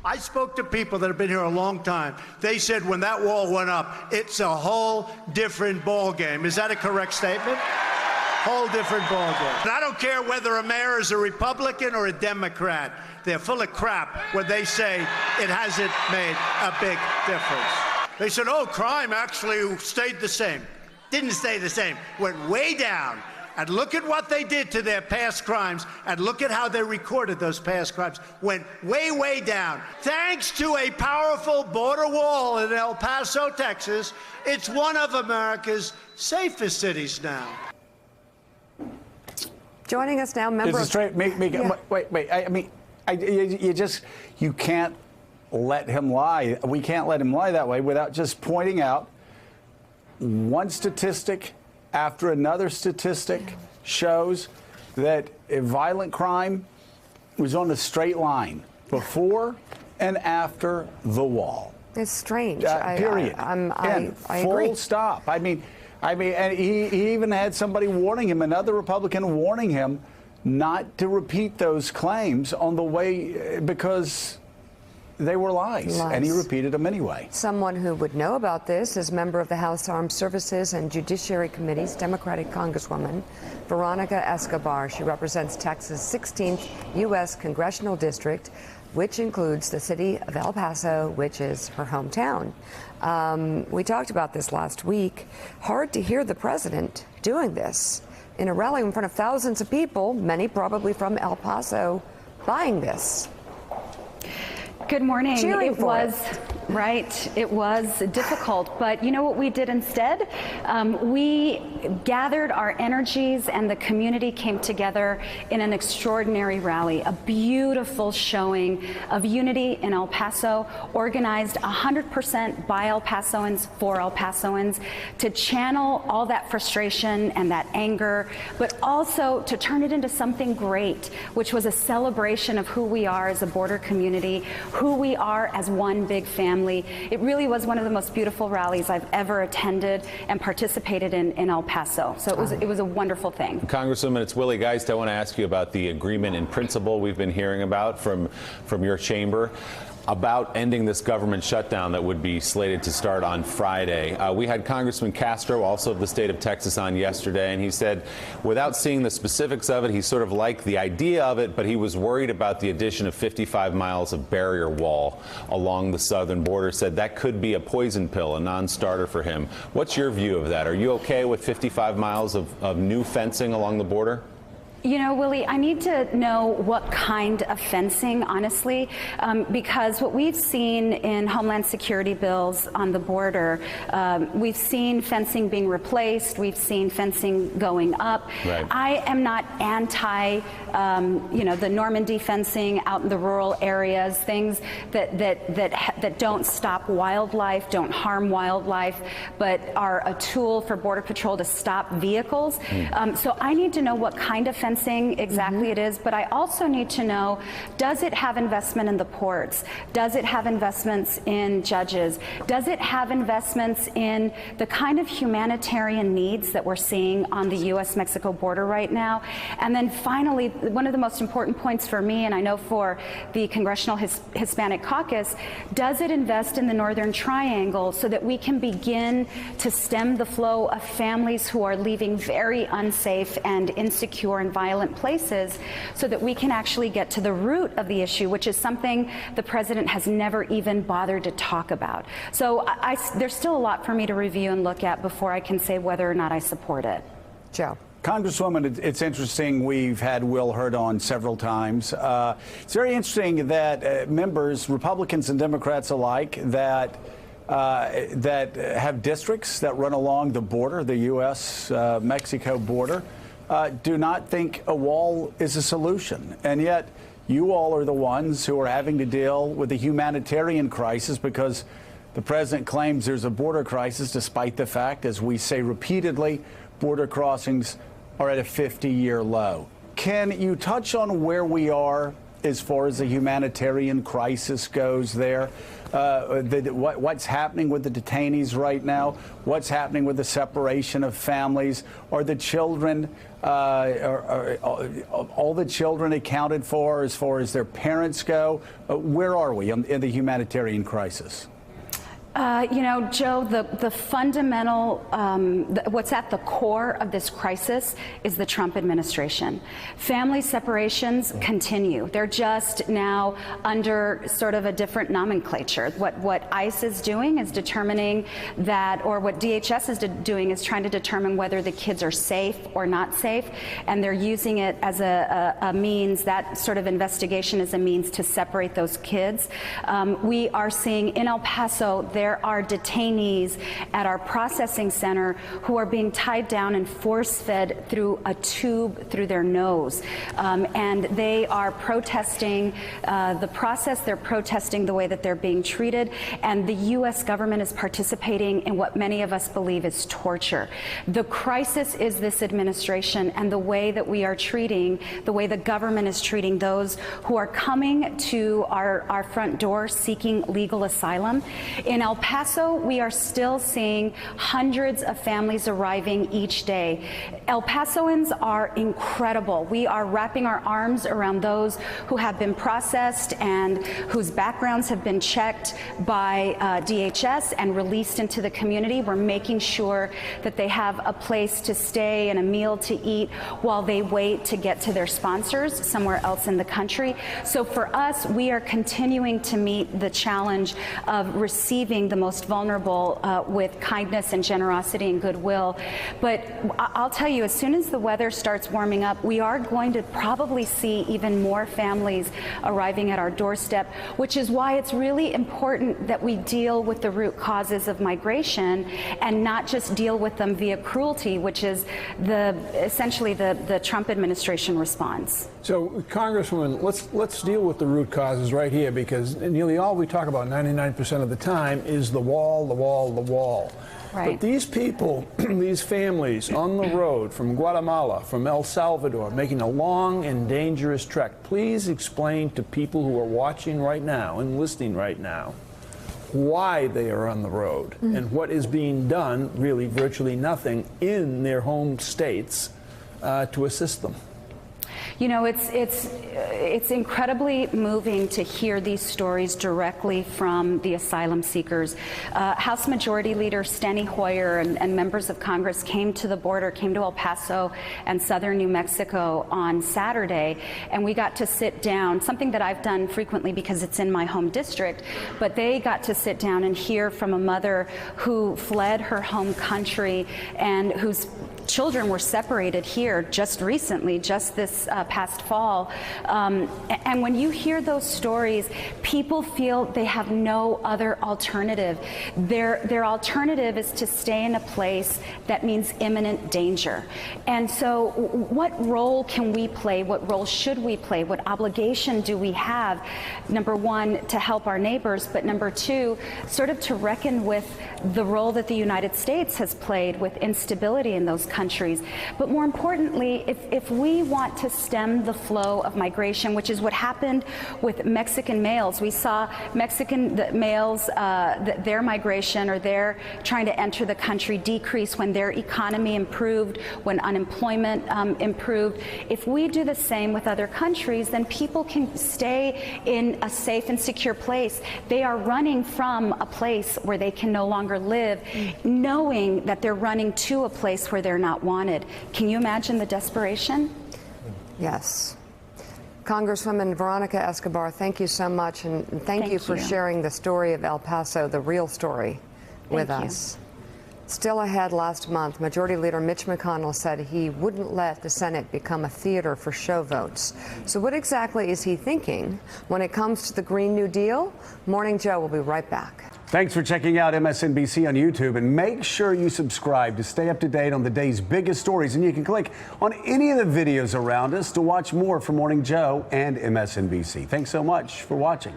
I spoke to people that have been here a long time. They said when that wall went up, it's a whole different ball game. Is that a correct statement? Whole different ball game. And I don't care whether a mayor is a Republican or a Democrat. They're full of crap when they say it hasn't made a big difference. They said, oh, crime actually stayed the same. Didn't stay the same. Went way down. And look at what they did to their past crimes, and look at how they recorded those past crimes. Went way, way down. Thanks to a powerful border wall in El Paso, Texas, it's one of America's safest cities now. Joining us now, member of... Wait. I mean, you can't let him lie. We can't let him lie that way without just pointing out one statistic after another statistic shows that a violent crime was on a straight line before and after the wall. It's strange. Period. I full agree. stop. I mean, and he even had somebody warning him, another Republican warning him not to repeat those claims on the way because they were lies, and he repeated them anyway. Someone who would know about this is member of the House Armed Services and Judiciary Committee's Democratic Congresswoman Veronica Escobar. She represents Texas' 16th U.S. Congressional District, which includes the city of El Paso, which is her hometown. We talked about this last week. Hard to hear the president doing this in a rally in front of thousands of people, many probably from El Paso, buying this. Good morning. Cheering for it. Right. It was difficult, but you know what we did instead? We gathered our energies and the community came together in an extraordinary rally, a beautiful showing of unity in El Paso, organized 100% by El Pasoans for El Pasoans, to channel all that frustration and that anger, but also to turn it into something great, which was a celebration of who we are as a border community, who we are as one big family. It really was one of the most beautiful rallies I've ever attended and participated in El Paso. So it was a wonderful thing. Congresswoman, it's Willie Geist. I want to ask you about the agreement in principle we've been hearing about from your chamber about ending this government shutdown that would be slated to start on Friday. We had Congressman Castro, also of the state of Texas, on yesterday, and he said, without seeing the specifics of it, he sort of liked the idea of it, but he was worried about the addition of 55 miles of barrier wall along the southern border, said that could be a poison pill, a non-starter for him. What's your view of that? Are you okay with 55 miles of new fencing along the border? You know, Willie, I need to know what kind of fencing, honestly, because what we've seen in Homeland Security bills on the border, we've seen fencing being replaced, we've seen fencing going up. Right. I am not anti, the Normandy fencing out in the rural areas, things that don't stop wildlife, don't harm wildlife, but are a tool for Border Patrol to stop vehicles. So I need to know what kind of fencing exactly it is, but I also need to know, does it have investment in the ports? Does it have investments in judges? Does it have investments in the kind of humanitarian needs that we're seeing on the U.S.-Mexico border right now? And then finally, one of the most important points for me, and I know for the Congressional Hispanic Caucus, does it invest in the Northern Triangle so that we can begin to stem the flow of families who are leaving very unsafe and insecure and violent places, so that we can actually get to the root of the issue, which is something the president has never even bothered to talk about. So there's still a lot for me to review and look at before I can say whether or not I support it. Joe. Congresswoman, it's interesting. We've had Will Hurd on several times. It's very interesting that members, Republicans and Democrats alike, that have districts that run along the border, the U.S.-Mexico border, do not think a wall is a solution. And yet you all are the ones who are having to deal with a humanitarian crisis because the president claims there's a border crisis, despite the fact, as we say repeatedly, border crossings are at a 50-year low. Can you touch on where we are as far as the humanitarian crisis goes there. What's happening with the detainees right now? What's happening with the separation of families? Are the children, are all the children accounted for as far as their parents go? Where are we in the humanitarian crisis? You know, Joe, the fundamental, what's at the core of this crisis is the Trump administration. Family separations continue. They're just now under sort of a different nomenclature. What ICE is doing is determining that, or what DHS is doing is trying to determine whether the kids are safe or not safe, and they're using it as a means, that sort of investigation is a means to separate those kids. We are seeing in El Paso, there are detainees at our processing center who are being tied down and force-fed through a tube through their nose. And they are protesting the process. They're protesting the way that they're being treated. And the U.S. government is participating in what many of us believe is torture. The crisis is this administration and the way that we are treating, the way the government is treating those who are coming to our front door seeking legal asylum. In El Paso, we are still seeing hundreds of families arriving each day. El Pasoans are incredible. We are wrapping our arms around those who have been processed and whose backgrounds have been checked by DHS and released into the community. We're making sure that they have a place to stay and a meal to eat while they wait to get to their sponsors somewhere else in the country. So for us, we are continuing to meet the challenge of receiving the most vulnerable with kindness and generosity and goodwill. But I'll tell you, as soon as the weather starts warming up, we are going to probably see even more families arriving at our doorstep, which is why it's really important that we deal with the root causes of migration and not just deal with them via cruelty, which is essentially the Trump administration response. So, Congresswoman, let's deal with the root causes right here, because nearly all we talk about 99% of the time is the wall, the wall, the wall. Right. But these people, these families on the road from Guatemala, from El Salvador, making a long and dangerous trek, please explain to people who are watching right now and listening right now why they are on the road and what is being done, really virtually nothing, in their home states to assist them. You know, it's incredibly moving to hear these stories directly from the asylum seekers. House Majority Leader Steny Hoyer and members of Congress came to the border, came to El Paso and southern New Mexico on Saturday, and we got to sit down, something that I've done frequently because it's in my home district, but they got to sit down and hear from a mother who fled her home country and whose children were separated here just recently, just this past fall. And when you hear those stories, people feel they have no other alternative. Their alternative is to stay in a place that means imminent danger. And so what role can we play? What role should we play? What obligation do we have? Number one, to help our neighbors, but number two, sort of to reckon with the role that the United States has played with instability in those countries. But more importantly, if we want to stem the flow of migration, which is what happened with Mexican males, we saw Mexican males, their migration or their trying to enter the country decrease when their economy improved, when unemployment improved. If we do the same with other countries, then people can stay in a safe and secure place. They are running from a place where they can no longer live, knowing that they're running to a place where they're not wanted. Can you imagine the desperation? Yes. Congresswoman Veronica Escobar, thank you so much, and thank you for sharing the story of El Paso, the real story, with us. Still ahead, last month, Majority Leader Mitch McConnell said he wouldn't let the Senate become a theater for show votes. So what exactly is he thinking when it comes to the Green New Deal? Morning Joe will be right back. Thanks for checking out MSNBC on YouTube, and make sure you subscribe to stay up to date on the day's biggest stories. And you can click on any of the videos around us to watch more from Morning Joe and MSNBC. Thanks so much for watching.